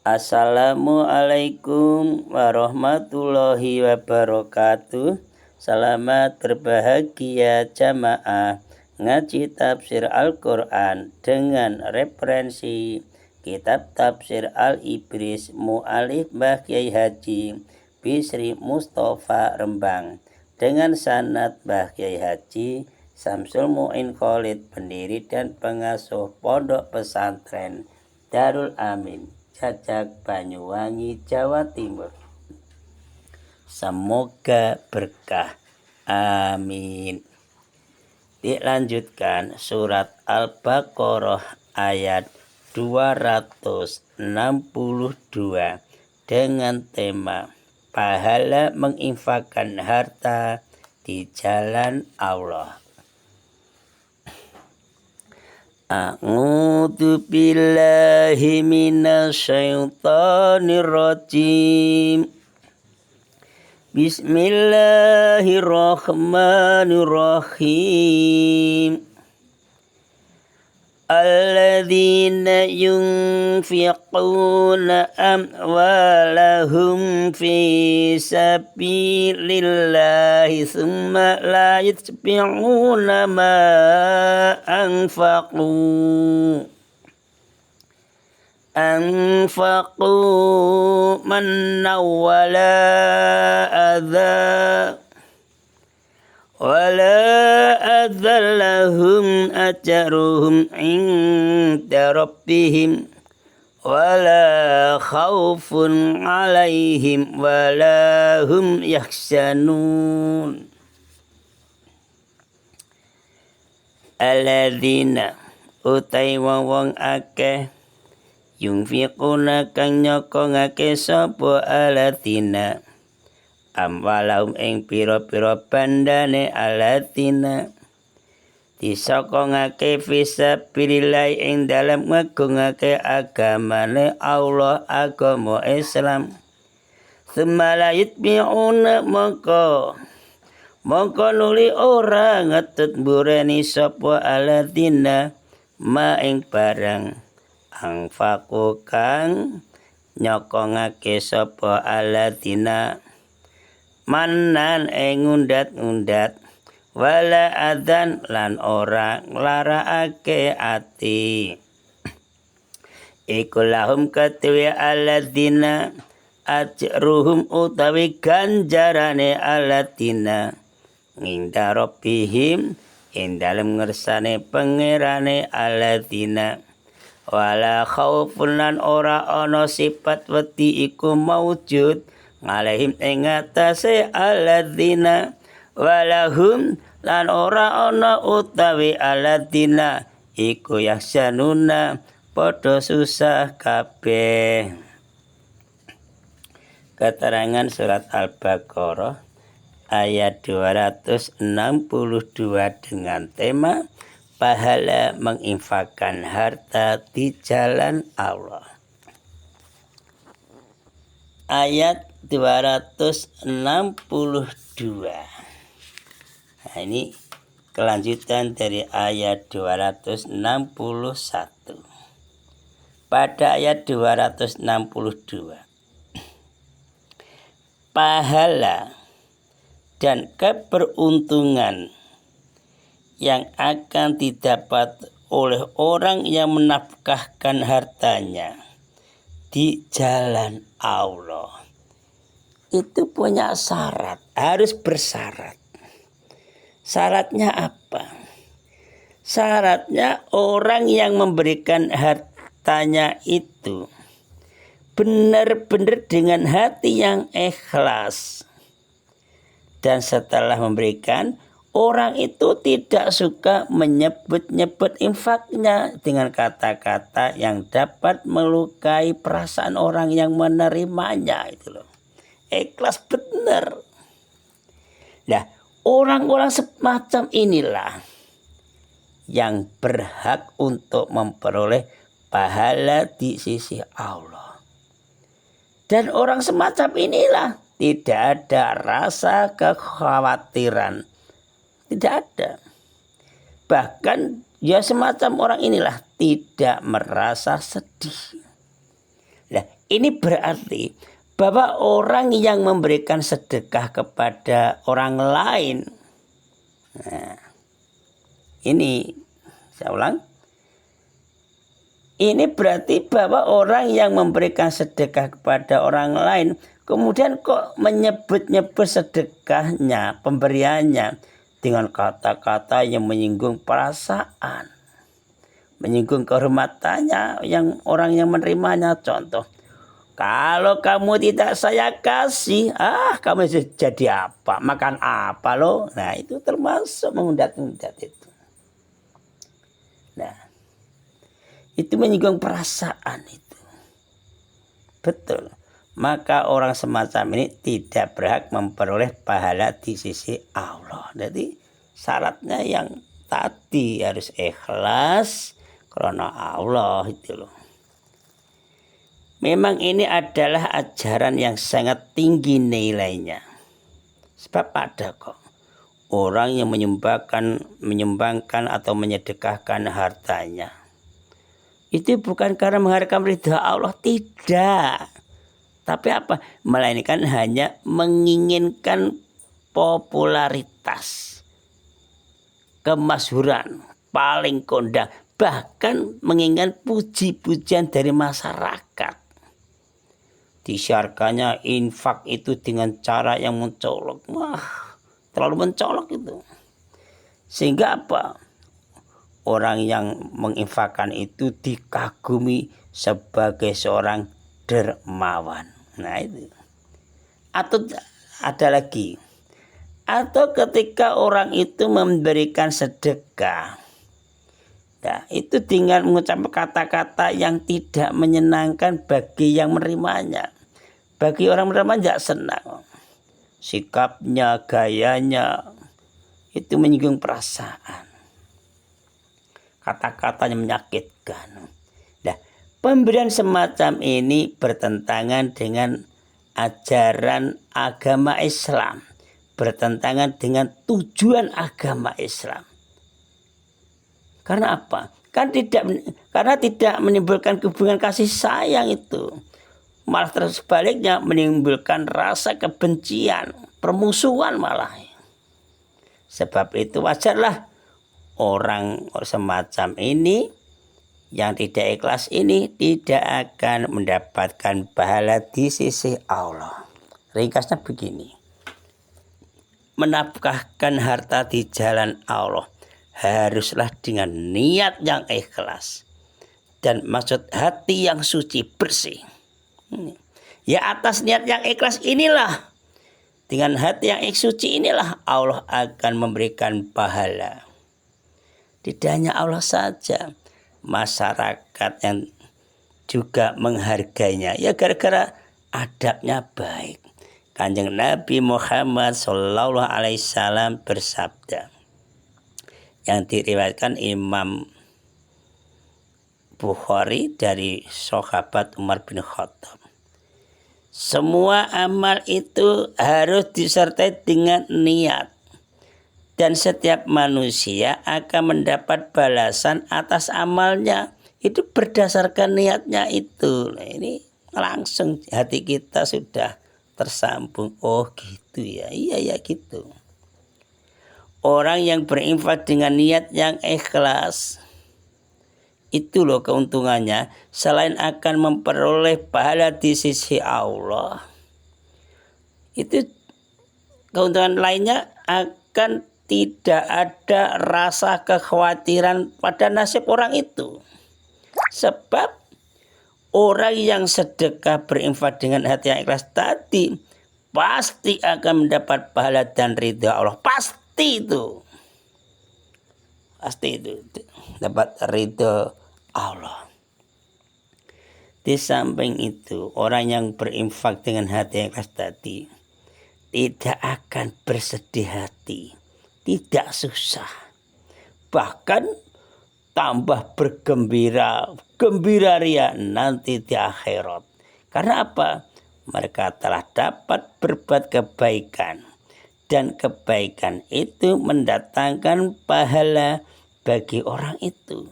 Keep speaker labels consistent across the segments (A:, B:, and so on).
A: Assalamualaikum warahmatullahi wabarakatuh. Selamat berbahagia jamaah ngaji tafsir Al-Quran dengan referensi kitab tafsir Al-Ibris mu'alif Mbah Kyai Haji Bisri Mustafa Rembang dengan sanad Mbah Kyai Haji Samsul Mu'in Khalid, pendiri dan pengasuh Pondok Pesantren Darul Amin, Cacak, Banyuwangi, Jawa Timur. Semoga berkah. Amin. Dilanjutkan surat Al-Baqarah ayat 262 dengan tema pahala menginfakkan harta di jalan Allah. A'udzu billahi minasyaitonir rajim. Bismillahirrahmanirrahim. Alladzina yunfiquna amwalahum fi sabilillahi thumma la yutbi'una ma anfaqu mannaw wala lahum ajruhum inda rabbihim wala khaufun alaihim wala hum yahzanun. Alladzina utai wong akeh yunfiquna kang nyokongake sapa alladzina amwalahum ing pira-pira bandane alladzina disokongake fisabilillah ing dalem ngagungake agamane Allah, agama Islam. Tsumma yutbi'una mongko nuli ora ngetut mbureni sapa alladzina ma ing barang anfaqu kang nyokongake sapa alladzina manan ing ngundat-ngundat wala adzan lan ora nglarakake ati. Iku lahum katwe alladzina ajruhum utawi ganjarane alladzina nginda rabbihim ing dalem ngersane pangerane alladzina wala khaufun lan ora ana sifat wedi iku maujud ngalihim ing atase alladzina walahum lan ora ana utawi alladzina iku yahzanuna padha susah kabeh. Keterangan surat Al-Baqarah ayat 262 dengan tema pahala menginfakkan harta di jalan Allah. Ayat 262. Nah, ini kelanjutan dari ayat 261. Pada ayat 262, pahala dan keberuntungan yang akan didapat oleh orang yang menafkahkan hartanya di jalan Allah itu punya syarat, harus bersyarat. Syaratnya apa? Syaratnya orang yang memberikan hartanya itu benar-benar dengan hati yang ikhlas. Dan setelah memberikan, orang itu tidak suka menyebut-nyebut infaknya dengan kata-kata yang dapat melukai perasaan orang yang menerimanya itu loh. Ikhlas benar. Nah, orang-orang semacam inilah yang berhak untuk memperoleh pahala di sisi Allah. Dan orang semacam inilah tidak ada rasa kekhawatiran. Tidak ada. Bahkan ya semacam orang inilah tidak merasa sedih. Nah, Ini berarti bahwa orang yang memberikan sedekah kepada orang lain, nah, ini saya ulang, ini berarti bahwa orang yang memberikan sedekah kepada orang lain kemudian kok menyebut-nyebut sedekahnya, pemberiannya dengan kata-kata yang menyinggung perasaan, menyinggung kehormatannya yang orang yang menerimanya. Contoh, kalau kamu tidak saya kasih, kamu jadi apa? Makan apa lo? Nah, itu termasuk mengundat-undat itu. Nah, itu menyinggung perasaan itu. Betul. Maka orang semacam ini tidak berhak memperoleh pahala di sisi Allah. Jadi syaratnya yang tadi harus ikhlas karena Allah itu loh. Memang ini adalah ajaran yang sangat tinggi nilainya. Sebab ada kok orang yang menyumbangkan atau menyedekahkan hartanya. Itu bukan karena mengharapkan ridha Allah, tidak. Tapi apa? Melainkan hanya menginginkan popularitas, kemasyhuran, paling kondang, bahkan menginginkan puji-pujian dari masyarakat. Disiarkannya infak itu dengan cara yang mencolok. Terlalu mencolok itu. Sehingga apa? Orang yang menginfakkan itu dikagumi sebagai seorang dermawan. Nah itu. Atau ada lagi. Atau ketika orang itu memberikan sedekah. Nah, itu dengan mengucapkan kata-kata yang tidak menyenangkan bagi yang menerimanya. Bagi orang menerima tidak senang. Sikapnya, gayanya itu menyinggung perasaan. Kata-katanya menyakitkan. Pemberian semacam ini bertentangan dengan ajaran agama Islam, bertentangan dengan tujuan agama Islam. Karena apa? Karena tidak menimbulkan hubungan kasih sayang itu. Malah sebaliknya menimbulkan rasa kebencian, permusuhan malah. Sebab itu wajarlah orang semacam ini yang tidak ikhlas ini tidak akan mendapatkan pahala di sisi Allah. Ringkasnya begini. Menafkahkan harta di jalan Allah haruslah dengan niat yang ikhlas dan maksud hati yang suci bersih. Ya atas niat yang ikhlas inilah, dengan hati yang suci inilah Allah akan memberikan pahala. Tidak hanya Allah saja, masyarakat yang juga menghargainya, ya gara-gara adabnya baik. Kanjeng Nabi Muhammad SAW bersabda, yang diriwayatkan Imam Bukhari dari sahabat Umar bin Khattab. Semua amal itu harus disertai dengan niat. Dan setiap manusia akan mendapat balasan atas amalnya. Itu berdasarkan niatnya itu. Nah, ini langsung hati kita sudah tersambung. Oh gitu ya. Iya ya gitu. Orang yang berinfak dengan niat yang ikhlas, itu loh keuntungannya. Selain akan memperoleh pahala di sisi Allah, itu keuntungan lainnya akan tidak ada rasa kekhawatiran pada nasib orang itu. Sebab orang yang sedekah berinfak dengan hati yang ikhlas tadi pasti akan mendapat pahala dan ridha Allah. Pasti itu dapat ridha Allah. Di samping itu, orang yang berinfak dengan hati yang ikhlas tadi tidak akan bersedih hati. Tidak susah, bahkan tambah bergembira, gembira ria nanti di akhirat. Karena apa? Mereka telah dapat berbuat kebaikan, dan kebaikan itu mendatangkan pahala bagi orang itu.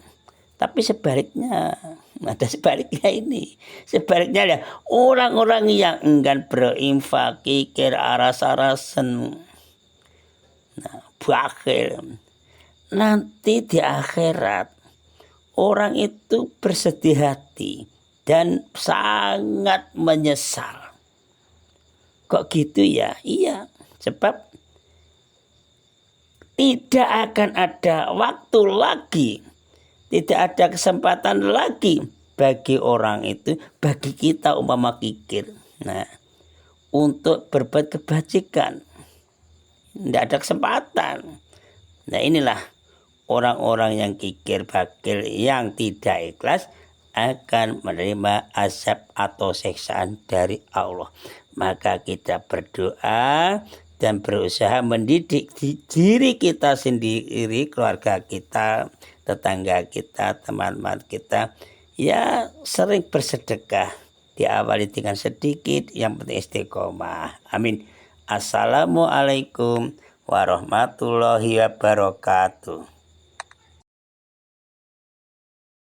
A: Tapi sebaliknya, Ada sebaliknya ini. Sebaliknya ya, orang-orang yang enggan berinfak, kikir, aras-arasan, bakhil, nanti di akhirat orang itu bersedih hati dan sangat menyesal. Kok gitu ya? Iya, sebab tidak akan ada waktu lagi, tidak ada kesempatan lagi bagi orang itu, bagi kita umpama kikir, untuk berbuat kebajikan. Tidak ada kesempatan. Nah inilah orang-orang yang kikir bakil yang tidak ikhlas akan menerima azab atau siksaan dari Allah. Maka kita berdoa dan berusaha mendidik diri kita sendiri, keluarga kita, tetangga kita, teman-teman kita, ya sering bersedekah, diawali dengan sedikit, yang penting istiqomah. Amin. Assalamualaikum warahmatullahi wabarakatuh.